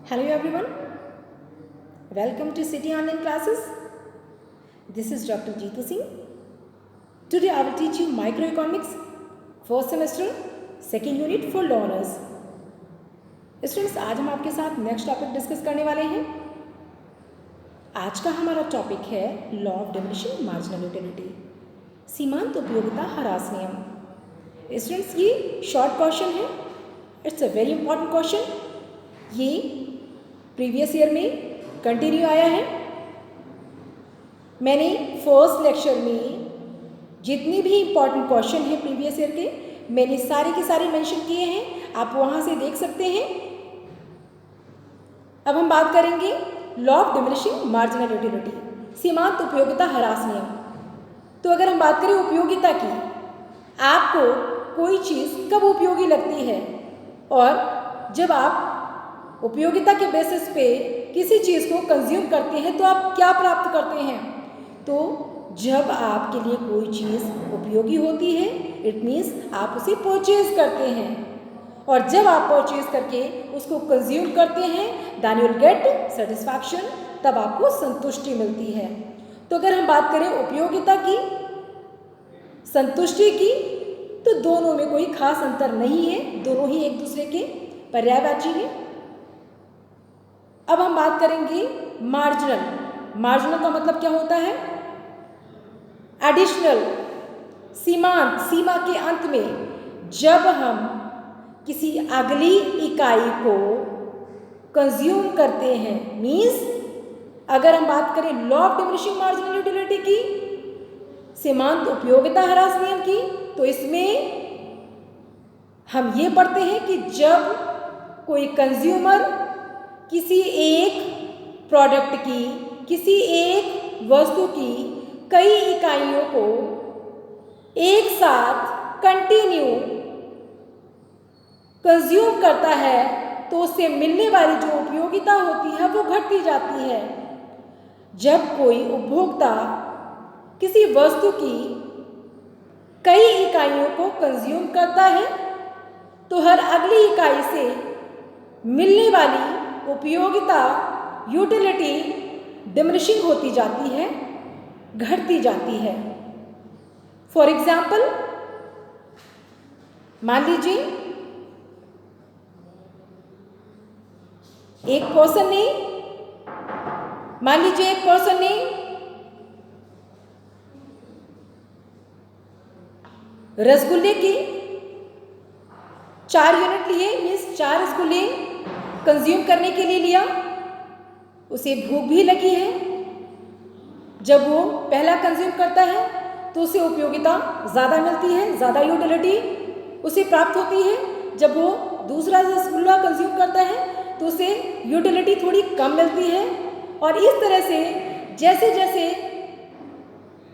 Hello everyone, welcome to City Online Classes. This is Dr. Jeetu Singh. Today I will teach you microeconomics, first semester, second unit for learners. Students, आज हम आपके साथ next topic discuss करने वाले हैं. आज का हमारा टॉपिक है law of diminishing marginal utility, सीमांत उपयोगिता ह्रास नियम. स्टूडेंट्स, ये शॉर्ट क्वेश्चन है. It's a very important question. ये प्रीवियस ईयर में कंटिन्यू आया है. मैंने फर्स्ट लेक्चर में जितनी भी इम्पॉर्टेंट क्वेश्चन है प्रीवियस ईयर के, मैंने सारे के सारे मेंशन किए हैं. आप वहाँ से देख सकते हैं. अब हम बात करेंगे law of diminishing marginal utility, सीमांत उपयोगिता ह्रास नियम. तो अगर हम बात करें उपयोगिता की, आपको कोई चीज़ कब उपयोगी लगती है, और जब आप उपयोगिता के बेसिस पे किसी चीज़ को कंज्यूम करते हैं तो आप क्या प्राप्त करते हैं. तो जब आपके लिए कोई चीज़ उपयोगी होती है, इट मीन्स आप उसे परचेज करते हैं, और जब आप परचेज करके उसको कंज्यूम करते हैं, then you will get satisfaction, तब आपको संतुष्टि मिलती है. तो अगर हम बात करें उपयोगिता की, संतुष्टि की, तो दोनों में कोई खास अंतर नहीं है. दोनों ही एक दूसरे के पर्यायवाची हैं. अब हम बात करेंगे मार्जिनल. मार्जिनल का मतलब क्या होता है? एडिशनल, सीमांत, सीमा के अंत में जब हम किसी अगली इकाई को कंज्यूम करते हैं. मीन्स अगर हम बात करें law of diminishing marginal utility की, सीमांत उपयोगिता ह्रास नियम की, तो इसमें हम ये पढ़ते हैं कि जब कोई कंज्यूमर किसी एक प्रोडक्ट की, किसी एक वस्तु की कई इकाइयों को एक साथ कंटिन्यू कंज्यूम करता है, तो उससे मिलने वाली जो उपयोगिता होती है वो घटती जाती है. जब कोई उपभोक्ता किसी वस्तु की कई इकाइयों को कंज्यूम करता है, तो हर अगली इकाई से मिलने वाली उपयोगिता, यूटिलिटी डिमिनिशिंग होती जाती है, घटती जाती है. फॉर एग्जाम्पल, मान लीजिए एक पर्सन ने रसगुल्ले के 4 यूनिट लिए, मीन्स 4 रसगुल्ले कंज्यूम करने के लिए लिया. उसे भूख भी लगी है. जब वो पहला कंज्यूम करता है तो उसे उपयोगिता ज़्यादा मिलती है, ज़्यादा यूटिलिटी उसे प्राप्त होती है. जब वो दूसरा रसगुल्ला कंज्यूम करता है तो उसे यूटिलिटी थोड़ी कम मिलती है. और इस तरह से जैसे जैसे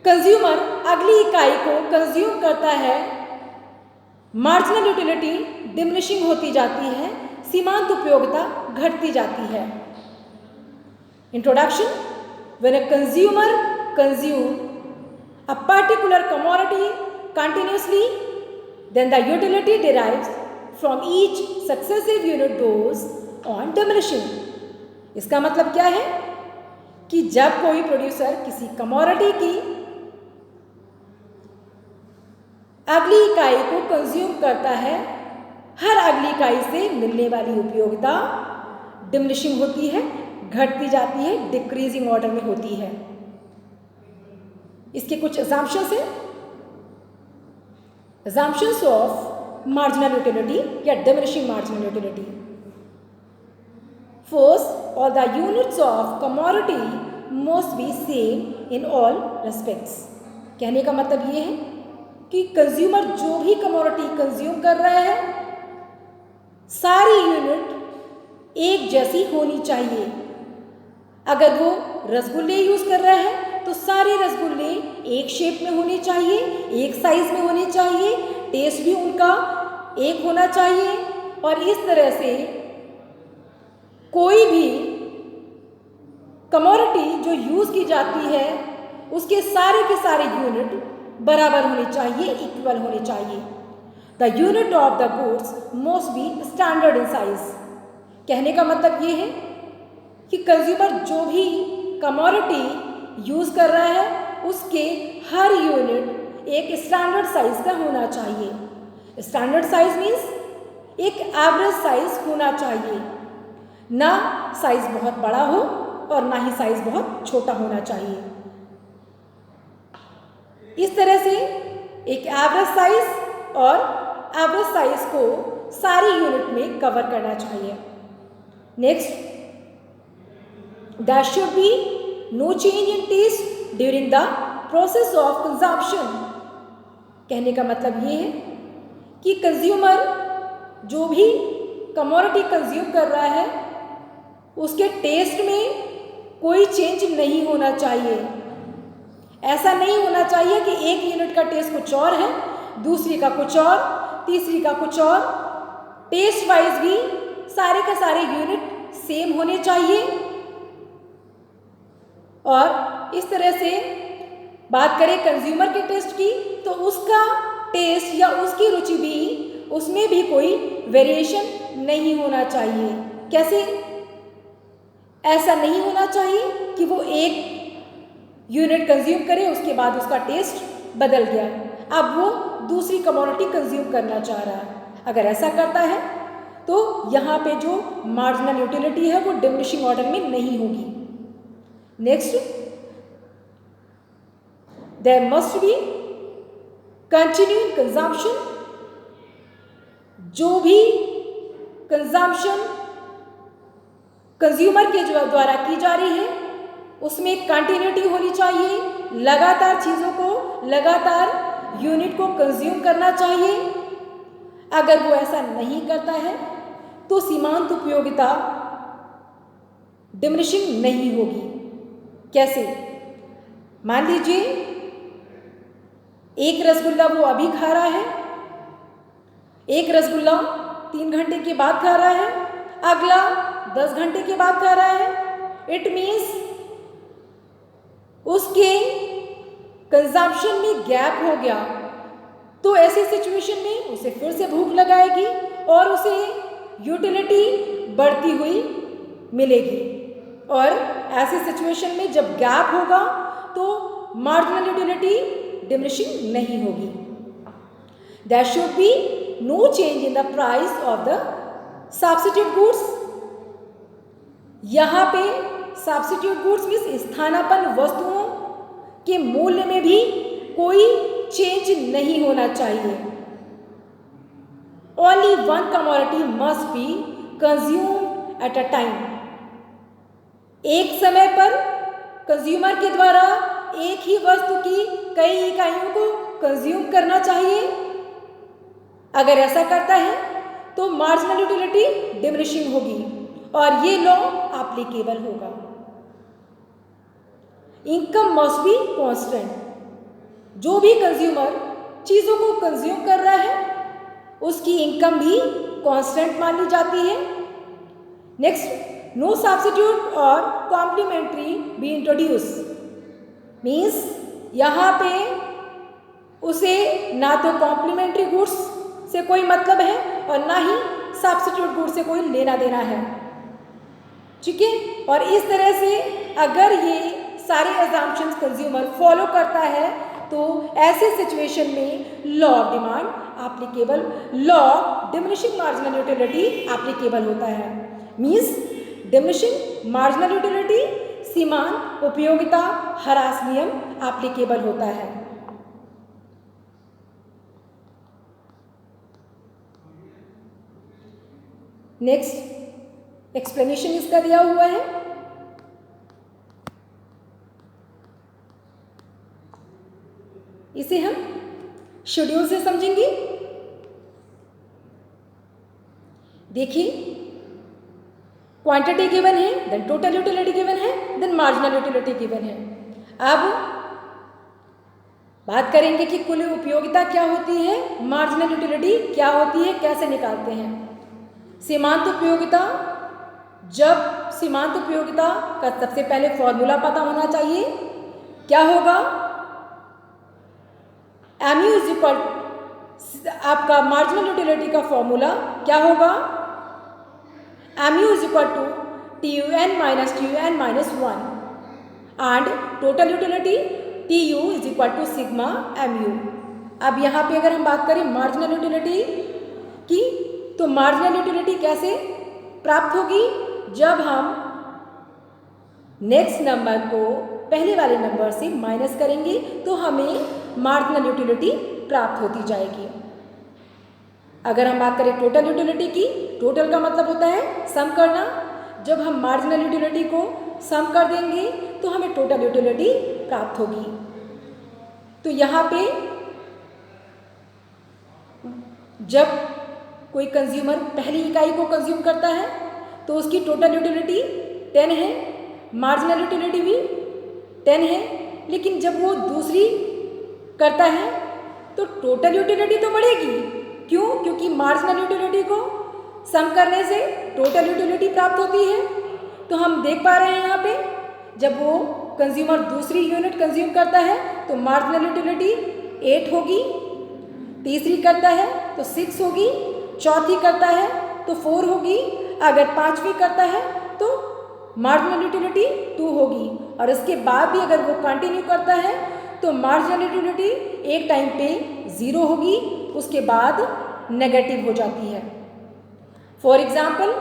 कंज्यूमर अगली इकाई को कंज्यूम करता है, मार्जिनल यूटिलिटी डिमिनिशिंग होती जाती है, सीमांत उपयोगिता घटती जाती है. Introduction. When a consumer consume a particular commodity continuously, then the utility derives from each successive unit goes on diminishing. इसका मतलब क्या है कि जब कोई प्रोड्यूसर किसी कमोडिटी की अगली इकाई को कंज्यूम करता है, हर अगली इकाई से मिलने वाली उपयोगिता डिमिनिशिंग होती है, घटती जाती है, डिक्रीजिंग ऑर्डर में होती है. इसके कुछ assumptions हैं. assumptions ऑफ मार्जिनल यूटिलिटी या diminishing marginal utility. First, all the units of commodity must be same in all respects. कहने का मतलब ये है कि कंज्यूमर जो भी कमोडिटी कंज्यूम कर रहा है, सारी यूनिट एक जैसी होनी चाहिए. अगर वो रसगुल्ले यूज़ कर रहा है तो सारे रसगुल्ले एक शेप में होने चाहिए, एक साइज में होने चाहिए, टेस्ट भी उनका एक होना चाहिए. और इस तरह से कोई भी कमोडिटी जो यूज़ की जाती है, उसके सारे के सारे यूनिट बराबर होने चाहिए, इक्वल होने चाहिए. The unit of the goods must be standard in size. कहने का मतलब ये है कि कंज्यूमर जो भी कमोडिटी यूज़ कर रहा है उसके हर यूनिट एक स्टैंडर्ड साइज का होना चाहिए। स्टैंडर्ड साइज मीन्स एक एवरेज साइज होना चाहिए, ना साइज बहुत बड़ा हो और ना ही साइज बहुत छोटा होना चाहिए। इस तरह से एक एवरेज साइज और एवरेज साइज को सारी यूनिट में कवर करना चाहिए। Next, there should be no change in taste during the process of consumption. कहने का मतलब ये है कि कंज्यूमर जो भी कमोडिटी कंज्यूम कर रहा है उसके टेस्ट में कोई चेंज नहीं होना चाहिए। ऐसा नहीं होना चाहिए कि एक यूनिट का टेस्ट कुछ और है, दूसरी का कुछ और, तीसरी का कुछ और। टेस्ट वाइज भी सारे के सारे यूनिट सेम होने चाहिए। और इस तरह से बात करें कंज्यूमर के टेस्ट की तो उसका टेस्ट या उसकी रुचि भी, उसमें भी कोई वेरिएशन नहीं होना चाहिए। कैसे? ऐसा नहीं होना चाहिए कि वो एक यूनिट कंज्यूम करे उसके बाद उसका टेस्ट बदल गया, अब वो दूसरी कमोडिटी कंज्यूम करना चाह रहा है। अगर ऐसा करता है तो यहाँ पे जो मार्जिनल यूटिलिटी है वो डिमिनिशिंग ऑर्डर में नहीं होगी। Next, there must be continuing consumption. जो भी कंजम्पशन कंज्यूमर के द्वारा की जा रही है उसमें कंटिन्यूटी होनी चाहिए। लगातार चीज़ों को, लगातार यूनिट को कंज्यूम करना चाहिए। अगर वो ऐसा नहीं करता है तो सीमांत उपयोगिता डिमिनिशिंग नहीं होगी। कैसे? मान लीजिए एक रसगुल्ला वो अभी खा रहा है, एक रसगुल्ला 3 घंटे के बाद खा रहा है, अगला 10 घंटे के बाद खा रहा है। इट मीन्स उसके कंजम्पशन में गैप हो गया। तो ऐसी सिचुएशन में उसे फिर से भूख लगाएगी और उसे यूटिलिटी बढ़ती हुई मिलेगी। और ऐसी सिचुएशन में जब गैप होगा तो मार्जिनल यूटिलिटी डिमिनिशिंग नहीं होगी। There should be no change in the price of the substitute goods. यहाँ पे सब्स्टिट्यूट गुड्स मीन्स स्थानापन्न वस्तुओं के मूल्य में भी कोई चेंज नहीं होना चाहिए। Only one commodity must be consumed at a time. एक समय पर कंज्यूमर के द्वारा एक ही वस्तु की कई इकाइयों को कंज्यूम करना चाहिए। अगर ऐसा करता है तो मार्जिनल यूटिलिटी डिमिनिशिंग होगी और ये लॉ एप्लीकेबल होगा। Income must be constant. जो भी कंज्यूमर चीज़ों को कंज्यूम कर रहा है उसकी इनकम भी कांस्टेंट मानी जाती है। नेक्स्ट, नो सब्स्टिट्यूट और कॉम्प्लीमेंट्री बी इंट्रोड्यूस। मीन्स यहाँ पे उसे ना तो कॉम्प्लीमेंट्री गुड्स से कोई मतलब है और ना ही सब्स्टिट्यूट गुड्स से कोई लेना देना है। ठीक है? और इस तरह से अगर ये सारे अजम्पशंस कंज्यूमर फॉलो करता है तो ऐसे सिचुएशन में law of demand applicable, law diminishing marginal utility applicable होता है। मीन्स डिमिनिशिंग मार्जिनल यूटिलिटी सीमांत उपयोगिता ह्रास नियम एप्लीकेबल होता है। नेक्स्ट, एक्सप्लेनेशन इसका दिया हुआ है। इसे हम शेड्यूल से समझेंगे। देखिए, क्वांटिटी गिवन है, देन टोटल यूटिलिटी गिवन है, देन मार्जिनल यूटिलिटी गिवन है। अब बात करेंगे कि कुल उपयोगिता क्या होती है, मार्जिनल यूटिलिटी क्या होती है, कैसे निकालते हैं। सीमांत उपयोगिता, जब सीमांत उपयोगिता का सबसे पहले फॉर्मूला पता होना चाहिए। क्या होगा? MU इज इक्वल, आपका मार्जिनल यूटिलिटी का फॉर्मूला क्या होगा? mu is equal to TUN minus TUN minus 1 and total utility TU is equal to sigma mu। अब यहाँ पे अगर हम बात करें मार्जिनल यूटिलिटी की, तो मार्जिनल यूटिलिटी कैसे प्राप्त होगी? जब हम नेक्स्ट नंबर को पहले वाले नंबर से माइनस करेंगे तो हमें मार्जिनल यूटिलिटी प्राप्त होती जाएगी। अगर हम बात करें टोटल यूटिलिटी की, टोटल का मतलब होता है सम करना। जब हम मार्जिनल यूटिलिटी को सम कर देंगे तो हमें टोटल यूटिलिटी प्राप्त होगी। तो यहाँ पे जब कोई कंज्यूमर पहली इकाई को कंज्यूम करता है तो उसकी टोटल यूटिलिटी 10 है, मार्जिनल यूटिलिटी भी 10 है, लेकिन जब वो दूसरी करता है तो टोटल यूटिलिटी तो बढ़ेगी। क्यों? क्योंकि मार्जिनल यूटिलिटी को सम करने से टोटल यूटिलिटी प्राप्त होती है। तो हम देख पा रहे हैं यहाँ पे जब वो कंज्यूमर दूसरी यूनिट कंज्यूम करता है तो मार्जिनल यूटिलिटी 8 होगी, तीसरी करता है तो 6 होगी, चौथी करता है तो 4 होगी, अगर पांचवी करता है तो मार्जिनल यूटिलिटी 2 होगी, और इसके बाद भी अगर वो कंटिन्यू करता है तो मार्जिनल यूटिलिटी एक टाइम पे 0 होगी, उसके बाद नेगेटिव हो जाती है। फॉर एग्जाम्पल,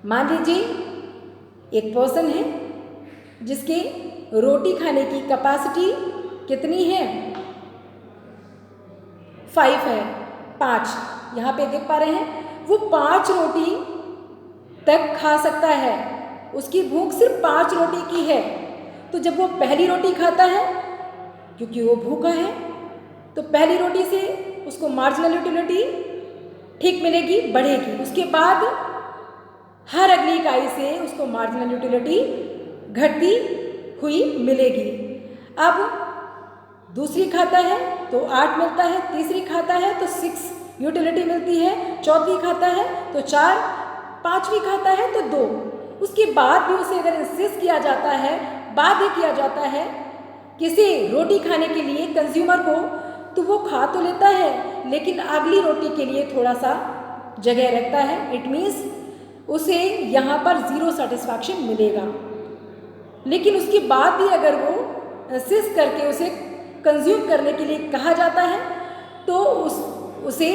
मान लीजिए एक पर्सन है जिसके रोटी खाने की कैपेसिटी कितनी है? 5 है, 5। यहाँ पे देख पा रहे हैं वो 5 रोटी तक खा सकता है, उसकी भूख सिर्फ 5 रोटी की है। तो जब वो पहली रोटी खाता है, क्योंकि वो भूखा है, तो पहली रोटी से उसको मार्जिनल यूटिलिटी ठीक मिलेगी, बढ़ेगी। उसके बाद हर अगली इकाई से उसको मार्जिनल यूटिलिटी घटती हुई मिलेगी। अब दूसरी खाता है तो 8 मिलता है, तीसरी खाता है तो 6 यूटिलिटी मिलती है, चौथी खाता है तो 4, पांचवी खाता है तो 2। उसके बाद भी उसे अगर इंसिस्ट किया जाता है, बाध्य किया जाता है किसी रोटी खाने के लिए कंज्यूमर को, तो वो खा तो लेता है लेकिन अगली रोटी के लिए थोड़ा सा जगह रखता है। इट मीन्स उसे यहाँ पर 0 सेटिस्फैक्शन मिलेगा। लेकिन उसके बाद भी अगर वो इंसिस्ट करके उसे कंज्यूम करने के लिए कहा जाता है तो उसे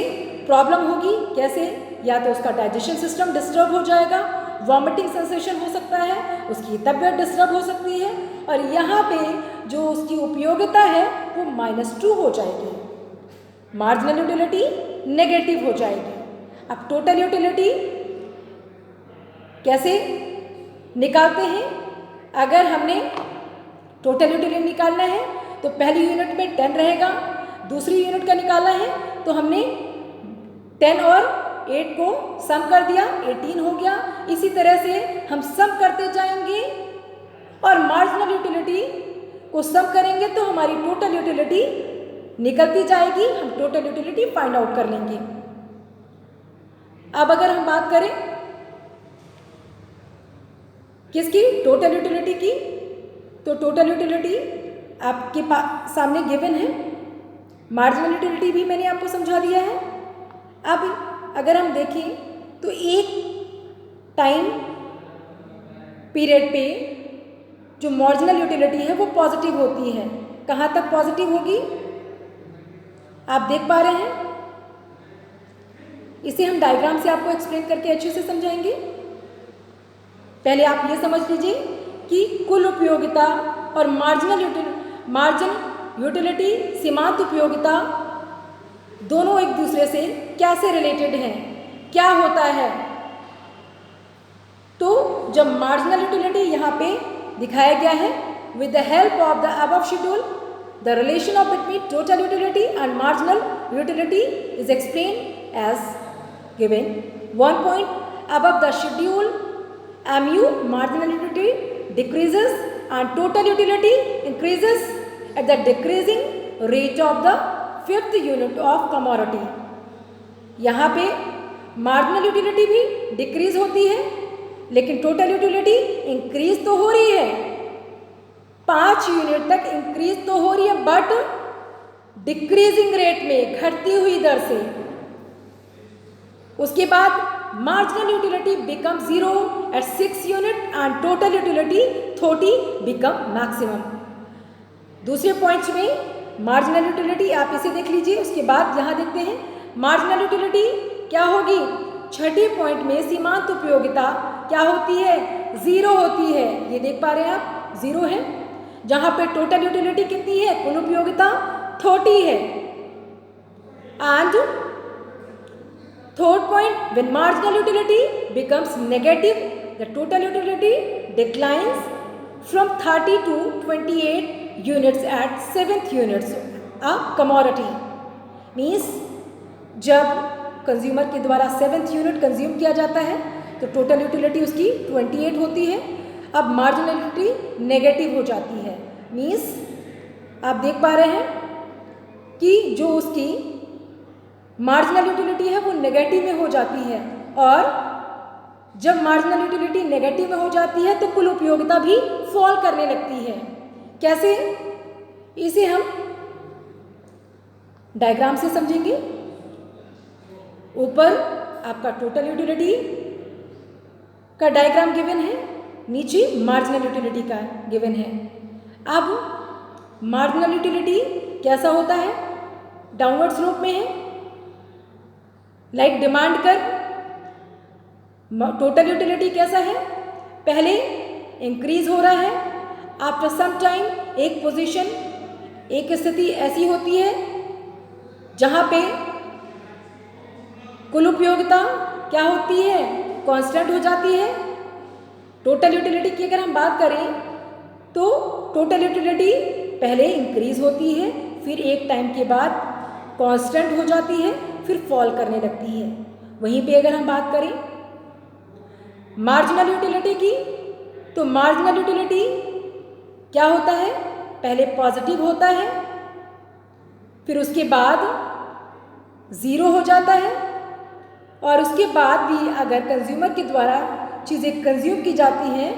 प्रॉब्लम होगी। कैसे? या तो उसका डाइजेशन सिस्टम डिस्टर्ब हो जाएगा, वॉमिटिंग सेंसेशन हो सकता है, उसकी तबीयत डिस्टर्ब हो सकती है, और यहाँ पे जो उसकी उपयोगिता है वो -2 हो जाएगी, मार्जिनल यूटिलिटी नेगेटिव हो जाएगी। अब टोटल यूटिलिटी कैसे निकालते हैं? अगर हमने टोटल यूटिलिटी निकालना है तो पहली यूनिट में 10 रहेगा, दूसरी यूनिट का निकालना है तो हमने 10 और 8 को सम कर दिया, 18 हो गया। इसी तरह से हम सम करते जाएंगे और मार्जिनल यूटिलिटी को सम करेंगे तो हमारी टोटल यूटिलिटी निकलती जाएगी। हम टोटल यूटिलिटी फाइंड आउट कर लेंगे। अब अगर हम बात करें किसकी? टोटल यूटिलिटी की, तो टोटल यूटिलिटी आपके सामने गिवन है, मार्जिनल यूटिलिटी भी मैंने आपको समझा दिया है। अब अगर हम देखें तो एक टाइम पीरियड पे जो मार्जिनल यूटिलिटी है वो पॉजिटिव होती है। कहाँ तक पॉजिटिव होगी आप देख पा रहे हैं? इसे हम डायग्राम से आपको एक्सप्लेन करके अच्छे से समझाएंगे। पहले आप ये समझ लीजिए कि कुल उपयोगिता और मार्जिन यूटिलिटी सीमांत उपयोगिता दोनों एक दूसरे से कैसे रिलेटेड हैं, क्या होता है। तो जब मार्जिनल यूटिलिटी यहाँ पे दिखाया गया है, with the help of the above schedule the relation of between total utility and marginal utility is explain as given. 1 point above the schedule, MU marginal utility decreases and total utility increases at the decreasing rate of the 5th unit of commodity। यहाँ पे marginal utility भी decrease होती है लेकिन total utility increase तो हो रही है, 5 यूनिट तक इंक्रीज तो हो रही है बट डिक्रीजिंग रेट में, घटती हुई दर से। उसके बाद marginal utility become 0 at 6 unit and total utility 30 become maximum। दूसरे पॉइंट में मार्जिनल यूटिलिटी आप इसे देख लीजिए, उसके बाद यहाँ देखते हैं मार्जिनल यूटिलिटी क्या होगी। छठे पॉइंट में सीमांत उपयोगिता क्या होती है, 0 होती है। ये देख पा रहे हैं आप, 0 है। जहाँ पे टोटल यूटिलिटी कितनी है, कुल उपयोगिता 30 है। And third point, when marginal utility becomes negative the total utility declines from 30 to 28 units at 7th units a commodity। Means जब कंज्यूमर के द्वारा 7th यूनिट कंज्यूम किया जाता है तो टोटल यूटिलिटी उसकी 28 होती है। अब मार्जिनल यूटिलिटी नेगेटिव हो जाती है। मीन्स आप देख पा रहे हैं कि जो उसकी मार्जिनल यूटिलिटी है वो नेगेटिव में हो जाती है, और जब मार्जिनल यूटिलिटी नेगेटिव में हो जाती है तो कुल उपयोगिता भी फॉल करने लगती है। कैसे, इसे हम डायग्राम से समझेंगे। ऊपर आपका टोटल यूटिलिटी का डायग्राम गिवन है, नीचे मार्जिनल यूटिलिटी का गिवन है। अब मार्जिनल यूटिलिटी कैसा होता है, डाउनवर्ड स्लोप में है। Like demand curve, total utility कैसा है, पहले इंक्रीज हो रहा है, आफ्टर सम टाइम एक पोजीशन, एक स्थिति ऐसी होती है जहाँ पे कुल उपयोगिता क्या होती है, कांस्टेंट हो जाती है। टोटल यूटिलिटी की अगर हम बात करें तो टोटल यूटिलिटी पहले इंक्रीज होती है, फिर एक टाइम के बाद कांस्टेंट हो जाती है, फिर फॉल करने लगती है। वहीं पे अगर हम बात करें मार्जिनल यूटिलिटी की, तो मार्जिनल यूटिलिटी क्या होता है, पहले पॉजिटिव होता है, फिर उसके बाद 0 हो जाता है, और उसके बाद भी अगर कंज्यूमर के द्वारा चीज़ें कंज्यूम की जाती हैं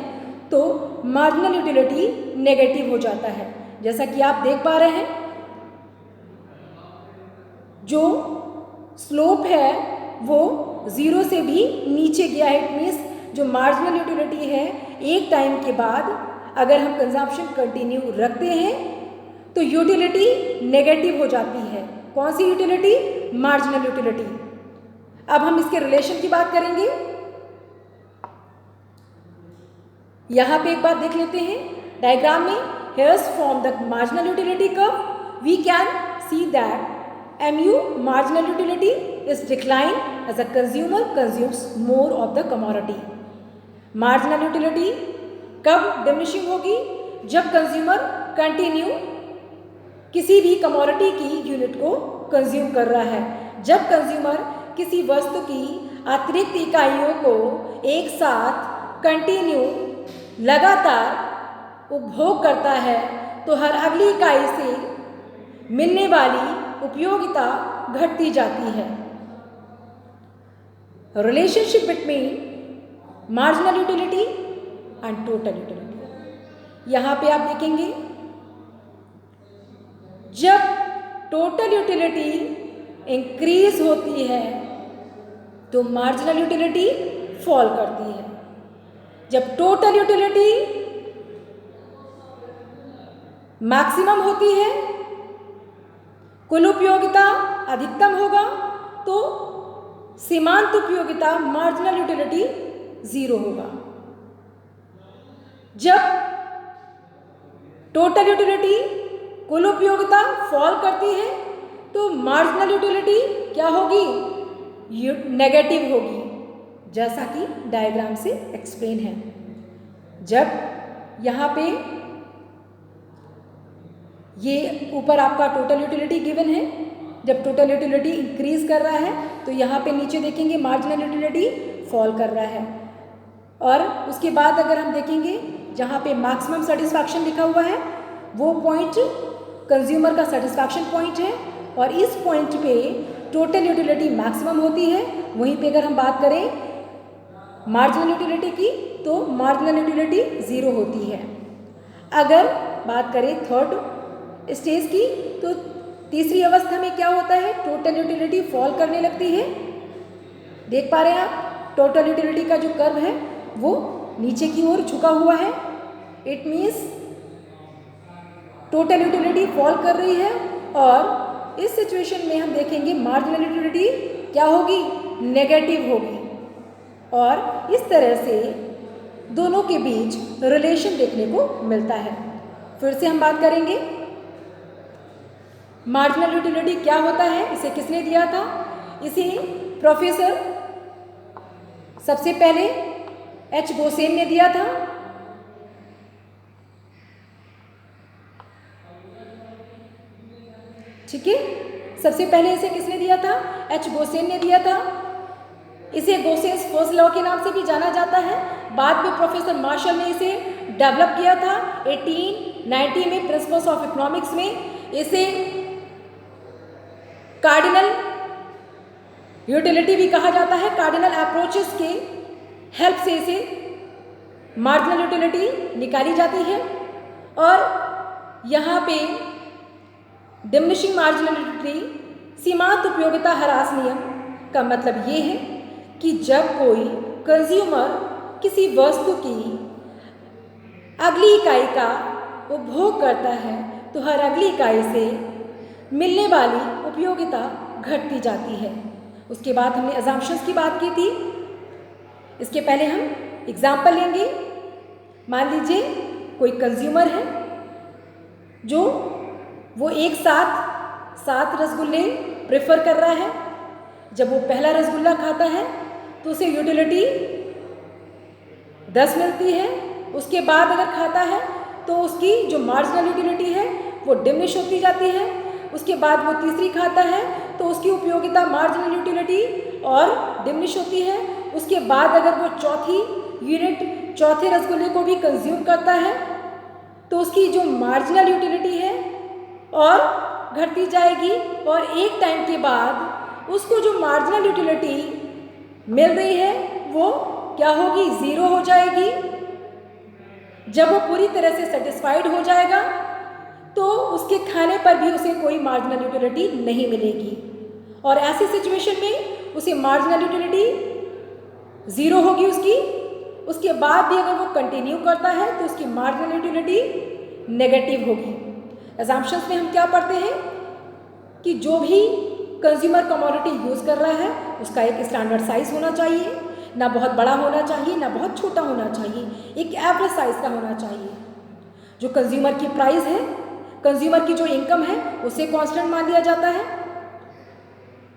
तो मार्जिनल यूटिलिटी नेगेटिव हो जाता है। जैसा कि आप देख पा रहे हैं, जो स्लोप है वो 0 से भी नीचे गया है। इट मीन्स जो मार्जिनल यूटिलिटी है, एक टाइम के बाद अगर हम कंजम्पशन कंटिन्यू रखते हैं तो यूटिलिटी नेगेटिव हो जाती है। कौन सी यूटिलिटी, मार्जिनल यूटिलिटी। अब हम इसके रिलेशन की बात करेंगे। यहाँ पे एक बात देख लेते हैं डायग्राम में, here's from the marginal utility curve we can see that MU marginal utility is decline as a consumer consumes more of the commodity। Marginal utility कब डिमिनिशिंग होगी, जब कंज्यूमर कंटिन्यू किसी भी कमोडिटी की यूनिट को consume कर रहा है। जब कंज्यूमर किसी वस्तु की अतिरिक्त इकाइयों को एक साथ कंटिन्यू लगातार उपभोग करता है तो हर अगली इकाई से मिलने वाली उपयोगिता घटती जाती है। Relationship between marginal utility and total utility, यहाँ पे आप देखेंगे जब टोटल यूटिलिटी इंक्रीज होती है तो मार्जिनल यूटिलिटी फॉल करती है। जब टोटल यूटिलिटी मैक्सिमम होती है, कुल उपयोगिता अधिकतम होगा, तो सीमांत उपयोगिता मार्जिनल यूटिलिटी 0 होगा। जब टोटल यूटिलिटी कुल उपयोगिता फॉल करती है तो मार्जिनल यूटिलिटी क्या होगी, नेगेटिव होगी, जैसा कि डायग्राम से एक्सप्लेन है। जब यहाँ पे ये ऊपर आपका टोटल यूटिलिटी गिवन है, जब टोटल यूटिलिटी इंक्रीज कर रहा है तो यहाँ पे नीचे देखेंगे मार्जिनल यूटिलिटी फॉल कर रहा है। और उसके बाद अगर हम देखेंगे जहाँ पे मैक्सिमम सेटिस्फैक्शन लिखा हुआ है वो पॉइंट कंज्यूमर का सेटिस्फैक्शन पॉइंट है, और इस पॉइंट पे टोटल यूटिलिटी मैक्सिमम होती है। वहीं पे अगर हम बात करें मार्जिनल यूटिलिटी की तो मार्जिनल यूटिलिटी 0 होती है। अगर बात करें थर्ड स्टेज की तो तीसरी अवस्था में क्या होता है, टोटल यूटिलिटी फॉल करने लगती है। देख पा रहे हैं आप, टोटल यूटिलिटी का जो कर्व है वो नीचे की ओर झुका हुआ है। It means total utility fall कर रही है और इस सिचुएशन में हम देखेंगे मार्जिनल यूटिलिटी क्या होगी, नेगेटिव होगी। और इस तरह से दोनों के बीच रिलेशन देखने को मिलता है। फिर से हम बात करेंगे मार्जिनल यूटिलिटी क्या होता है, इसे किसने दिया था। इसे प्रोफेसर सबसे पहले एच गोसेन ने दिया था। ठीक है, सबसे पहले इसे किसने दिया था, एच गोसेन ने दिया था। इसे गोसेन्स फर्स्ट लॉ के नाम से भी जाना जाता है। बाद में प्रोफेसर मार्शल ने इसे डेवलप किया था 1890 में प्रिंसिपल्स ऑफ इकोनॉमिक्स में। इसे कार्डिनल यूटिलिटी भी कहा जाता है। कार्डिनल अप्रोचेस के हेल्प से इसे मार्जिनल यूटिलिटी निकाली जाती है। और यहाँ पे डिमिनिशिंग मार्जिनल यूटिलिटी सीमांत उपयोगिता ह्रास नियम का मतलब ये है कि जब कोई कंज्यूमर किसी वस्तु की अगली इकाई का उपभोग करता है तो हर अगली इकाई से मिलने वाली उपयोगिता घटती जाती है। उसके बाद हमने अजम्पशंस की बात की थी। इसके पहले हम एग्जाम्पल लेंगे। मान लीजिए कोई कंज्यूमर है जो वो एक साथ 7 रसगुल्ले प्रेफर कर रहा है। जब वो पहला रसगुल्ला खाता है तो उसे यूटिलिटी 10 मिलती है। उसके बाद अगर खाता है तो उसकी जो मार्जिनल यूटिलिटी है वो डिमिनिश होती जाती है। उसके बाद वो तीसरी खाता है तो उसकी उपयोगिता मार्जिनल यूटिलिटी और डिमिनिश होती है। उसके बाद अगर वो चौथे रसगुल्ले को भी कंज्यूम करता है तो उसकी जो मार्जिनल यूटिलिटी है और घटती जाएगी। और एक टाइम के बाद उसको जो मार्जिनल यूटिलिटी मिल रही है वो क्या होगी, 0 हो जाएगी। जब वो पूरी तरह से सेटिस्फाइड हो जाएगा तो उसके खाने पर भी उसे कोई मार्जिनल यूटिलिटी नहीं मिलेगी। और ऐसी सिचुएशन में उसे मार्जिनल यूटिलिटी 0 होगी उसकी। उसके बाद भी अगर वो कंटिन्यू करता है तो उसकी मार्जिनल यूटिलिटी नेगेटिव होगी। असम्पशंस में हम क्या पढ़ते हैं कि जो भी कंज्यूमर कमोडिटी यूज़ कर रहा है उसका एक स्टैंडर्ड साइज होना चाहिए, ना बहुत बड़ा होना चाहिए ना बहुत छोटा होना चाहिए, एक एवरेज साइज का होना चाहिए। जो कंज्यूमर की प्राइस है, कंज्यूमर की जो इनकम है उसे कांस्टेंट मान लिया जाता है।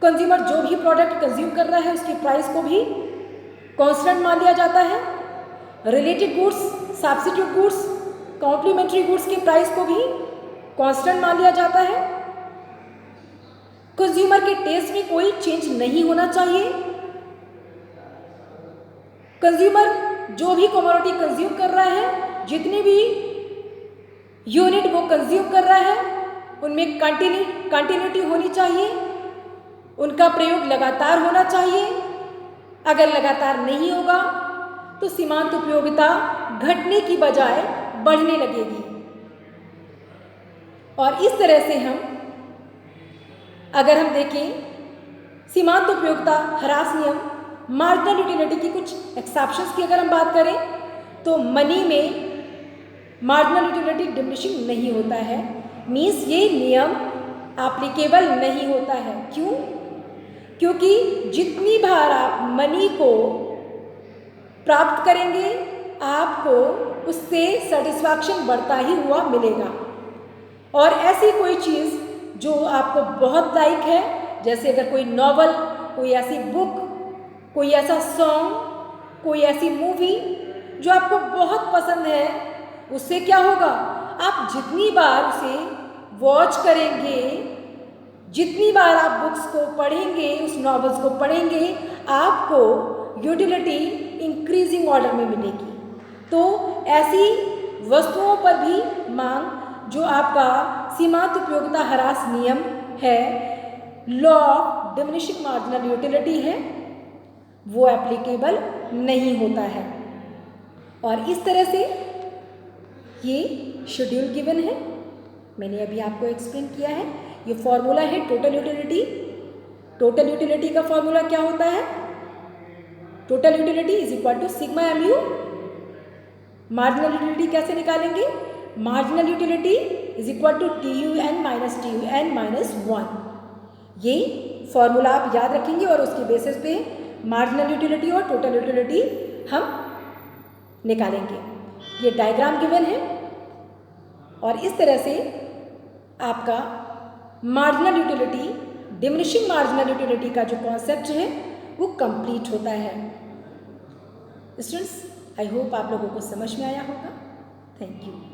कंज्यूमर जो भी प्रोडक्ट कंज्यूम कर रहा है उसकी प्राइस को भी कांस्टेंट मान लिया जाता है। Related goods, substitute goods, complementary goods की प्राइस को भी कांस्टेंट मान लिया जाता है। कंज्यूमर के टेस्ट में कोई चेंज नहीं होना चाहिए। कंज्यूमर जो भी कमोडिटी कंज्यूम कर रहा है, जितनी भी यूनिट वो कंज्यूम कर रहा है उनमें कंटिन्यूटी होनी चाहिए। उनका प्रयोग लगातार होना चाहिए। अगर लगातार नहीं होगा तो सीमांत उपयोगिता घटने की बजाय बढ़ने लगेगी। और इस तरह से अगर हम देखें सीमांत उपयोगिता ह्रास नियम मार्जिनल यूटिलिटी की कुछ एक्सेप्शंस की अगर हम बात करें तो मनी में मार्जिनल यूटिलिटी डिमिनिशिंग नहीं होता है। मीन्स ये नियम एप्लीकेबल नहीं होता है। क्यों? क्योंकि जितनी बार आप मनी को प्राप्त करेंगे आपको उससे सेटिस्फैक्शन बढ़ता ही हुआ मिलेगा। और ऐसी कोई चीज़ जो आपको बहुत लाइक है, जैसे अगर कोई नॉवल, कोई ऐसी बुक, कोई ऐसा सॉन्ग, कोई ऐसी मूवी जो आपको बहुत पसंद है, उससे क्या होगा, आप जितनी बार उसे वॉच करेंगे, जितनी बार आप बुक्स को पढ़ेंगे, उस नॉवेल्स को पढ़ेंगे, आपको यूटिलिटी इंक्रीजिंग ऑर्डर में मिलेगी। तो ऐसी वस्तुओं पर भी मांग जो आपका सीमांत उपयोगिता ह्रास नियम है, law of diminishing marginal utility है, वो एप्लीकेबल नहीं होता है। और इस तरह से ये शेड्यूल गिवन है, मैंने अभी आपको एक्सप्लेन किया है। ये फॉर्मूला है टोटल यूटिलिटी। टोटल यूटिलिटी का फॉर्मूला क्या होता है? Total utility is equal to sigma M U. Marginal utility कैसे निकालेंगे? Marginal utility is equal to T U N minus T U N minus 1। ये फॉर्मूला आप याद रखेंगे और उसके बेसिस पे मार्जिनल यूटिलिटी और टोटल यूटिलिटी हम निकालेंगे। ये डायग्राम गिवन है और इस तरह से आपका marginal utility, diminishing marginal utility का जो कॉन्सेप्ट है वो कंप्लीट होता है। स्टूडेंट्स, आई होप आप लोगों को समझ में आया होगा। Thank you.